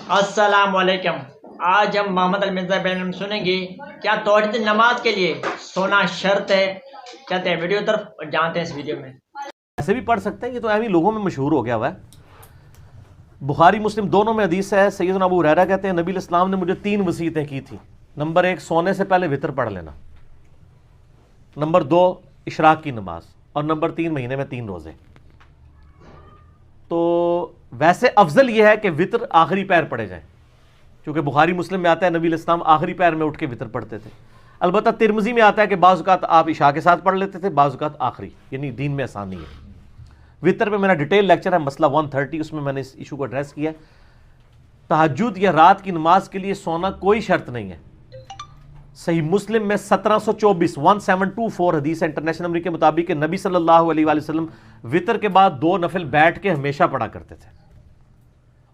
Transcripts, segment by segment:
السلام علیکم۔ آج ہم محمد المرزا بیان میں سنیں گے کیا توحید نماز کے لیے سونا شرط ہے۔ چلتے ہیں ویڈیو طرف جانتے ہیں اس ویڈیو میں۔ ایسے بھی پڑھ سکتے ہیں، یہ تو اہمی لوگوں میں مشہور ہو گیا ہوا ہے۔ بخاری مسلم دونوں میں حدیث ہے، سیدنا ابو ہریرہ کہتے ہیں نبی علیہ السلام نے مجھے 3 وصیتیں کی تھیں۔ نمبر 1 سونے سے پہلے وتر پڑھ لینا، نمبر 2 اشراق کی نماز، اور نمبر 3 مہینے میں 3 روزے۔ تو ویسے افضل یہ ہے کہ وتر آخری پیر پڑھے جائیں، کیونکہ بخاری مسلم میں آتا ہے نبی علیہ السلام آخری پیر میں اٹھ کے وتر پڑھتے تھے۔ البتہ ترمذی میں آتا ہے کہ بعض اوقات آپ عشاء کے ساتھ پڑھ لیتے تھے، بعض اوقات آخری، یعنی دین میں آسانی ہے۔ وتر پہ میرا ڈیٹیل لیکچر ہے، مسئلہ 130، اس میں میں نے اس ایشو کو ایڈریس کیا ہے۔ تہجد یا رات کی نماز کے لیے سونا کوئی شرط نہیں ہے۔ صحیح مسلم میں 1724 حدیث ہے انٹرنیشنل نمبر کے مطابق کہ نبی صلی اللہ علیہ وآلہ وسلم وتر کے بعد 2 نفل بیٹھ کے ہمیشہ پڑھا کرتے تھے،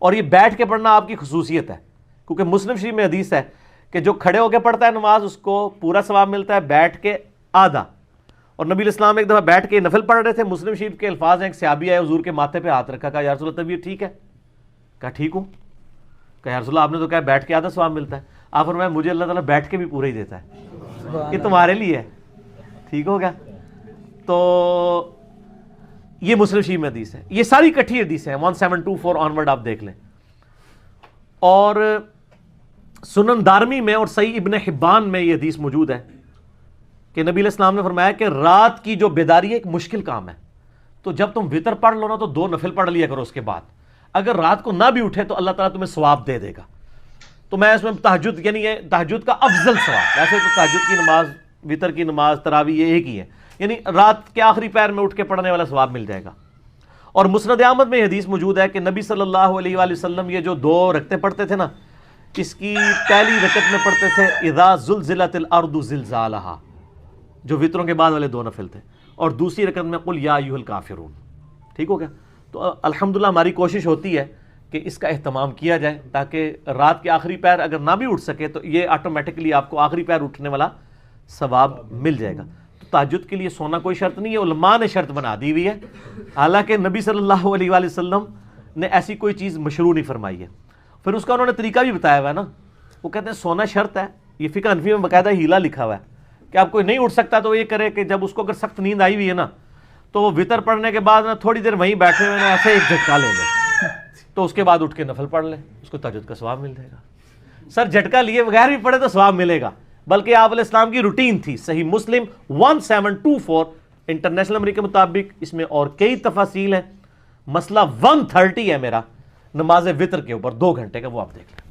اور یہ بیٹھ کے پڑھنا آپ کی خصوصیت ہے، کیونکہ مسلم شریف میں حدیث ہے کہ جو کھڑے ہو کے پڑھتا ہے نماز اس کو پورا ثواب ملتا ہے، بیٹھ کے آدھا۔ اور نبی علیہ السلام ایک دفعہ بیٹھ کے نفل پڑھ رہے تھے، مسلم شریف کے الفاظ ہیں، ایک صحابی آئے حضور کے ماتھے پہ ہاتھ رکھا، کہا یا رسول اللہ طبیعت ٹھیک ہے؟ کہا ٹھیک ہوں۔ کہا یا رسول اللہ آپ نے تو کہا بیٹھ کے آدھا ثواب ملتا ہے، آپ فرمایا مجھے اللہ تعالیٰ بیٹھ کے بھی پورا ہی دیتا ہے، یہ تمہارے لیے ہے، ٹھیک ہو گیا؟ تو یہ مسلم شریف میں حدیث ہے، یہ ساری کٹھی حدیث ہیں 1724 آنورڈ آپ دیکھ لیں۔ اور سنن دارمی میں اور صحیح ابن حبان میں یہ حدیث موجود ہے کہ نبی علیہ السلام نے فرمایا کہ رات کی جو بیداری ایک مشکل کام ہے، تو جب تم وتر پڑھ لو نا تو 2 نفل پڑھ لیا کرو، اس کے بعد اگر رات کو نہ بھی اٹھے تو اللہ تعالیٰ تمہیں ثواب دے دے گا۔ تو میں اس میں تہجد یعنی یہ تہجد کا افضل ثواب، ویسے تو تہجد کی نماز، وتر کی نماز، تراویح یہ ایک ہی ہے، یعنی رات کے آخری پیر میں اٹھ کے پڑھنے والا ثواب مل جائے گا۔ اور مسند احمد میں یہ حدیث موجود ہے کہ نبی صلی اللہ علیہ وآلہ وسلم یہ جو 2 رکعتیں پڑھتے تھے نا، اس کی پہلی رکعت میں پڑھتے تھے اذا زلزلت الارض زلزالہا، جو وتروں کے بعد والے 2 نفل تھے، اور دوسری رکعت میں قل یا ایھا الکافرون۔ ٹھیک ہو گیا؟ تو الحمدللہ ہماری کوشش ہوتی ہے کہ اس کا اہتمام کیا جائے، تاکہ رات کے آخری پیر اگر نہ بھی اٹھ سکے تو یہ آٹومیٹکلی آپ کو آخری پیر اٹھنے والا ثواب مل جائے گا۔ تو تہجد کے لیے سونا کوئی شرط نہیں ہے، علماء نے شرط بنا دی ہوئی ہے، حالانکہ نبی صلی اللہ علیہ وآلہ وسلم نے ایسی کوئی چیز مشروع نہیں فرمائی ہے۔ پھر اس کا انہوں نے طریقہ بھی بتایا ہوا ہے نا، وہ کہتے ہیں سونا شرط ہے، یہ فقہ حنفی میں باقاعدہ ہیلا لکھا ہوا ہے کہ آپ کوئی نہیں اٹھ سکتا تو یہ کرے کہ جب اس کو اگر سخت نیند آئی ہوئی ہے نا تو وہ وتر پڑھنے کے بعد نا تھوڑی دیر وہیں بیٹھے ہوئے نا ایسے ایک جھٹکا لے لے، تو اس کے بعد اٹھ کے نفل پڑھ لے، اس کو تہجد کا ثواب مل جائے گا۔ سر جھٹکا لیے بغیر بھی پڑھے تو ثواب ملے گا، بلکہ آپ علیہ السلام کی روٹین تھی۔ صحیح مسلم 1724 انٹرنیشنل نمبر کے مطابق، اس میں اور کئی تفاصیل ہیں، مسئلہ 130 ہے میرا نماز وتر کے اوپر 2 گھنٹے کا، وہ آپ دیکھ لیں۔